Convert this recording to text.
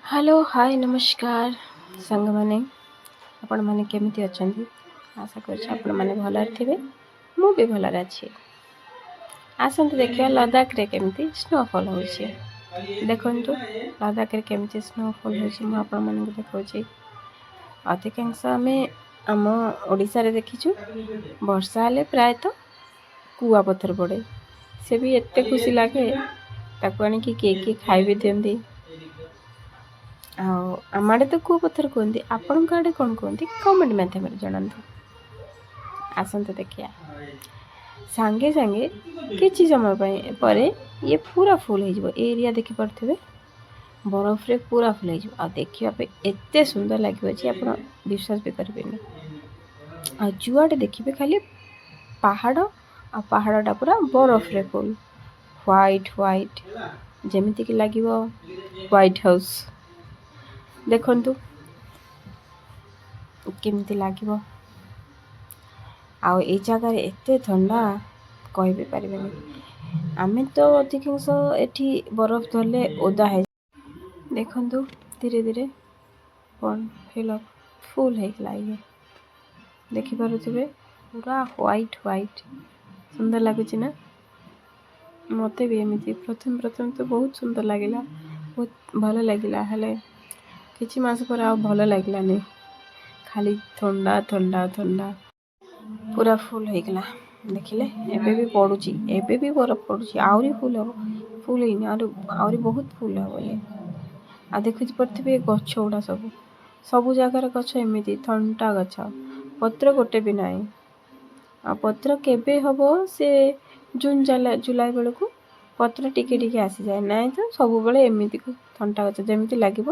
hello hi नमस्कार सांग मैंने आपण मैंने केमिति अछंती आशा कर आपण मैंने भल थे मु भी भल अच्छी आसतु देखिए लद्दाख रे केमिति स्नोफॉल हो देखु लद्दाख रे केमिति स्नोफॉल हो आपण मन देखा अधिकांश आम आम ओडिशा रे देखीचु वर्षा हेले प्रायतः कुआ पत्थर पड़े से भी एते खुशी लगे ताकू आनिकी किए खाई भी दियंती आम आड़े तो कूआ पत्थर कहते आपण आड़े कौन कहते कमेंट मध्यम जनातु आसतु देखिया सांगे सांगे किसी समय पर ये पूरा फुल हो एरिया देखिपे बरफ रे पूरा फुल हो देखा एत सुंदर लगे आप विश्वास भी करेंगे आ जुआडे देखिए खाली पहाड़ आ पहाड़टा पूरा बरफ रे फुल व्हाइट व्हाइट जमीक लगे व्हाइट हाउस देखु केमती लगे आई जगार एत ठंडा कह भी पारे आम तो अधिकांश एठी बरफ धरले ओदा है देखु धीरे धीरे कौन फिलअप फुल होगा ये देखिपे पूरा व्हाइट व्हाइट सुंदर लगुच ना मत भी एमती प्रथम प्रथम तो बहुत सुंदर लगे बहुत भल लगे हेले किछि मास पर आ भल लगलानी खाली ठंडा ठंडा ठंडा पूरा फुल होगा देखिले एबे भी पड़ुची एबे भी बरफ पड़ुची आहरी फुल हम फुल आहरी बहुत फुल हम ये आ देखु पड़े गछ गुड़ा सब जगार गछ एमती थंटा गछ पत्र गोटे भी ना आ पत्र केबे हम से जून जुलाई बेलू पत्र टिके टिके आसी जाए ना तो सब बेले एमती थंटा गछ जमी लगे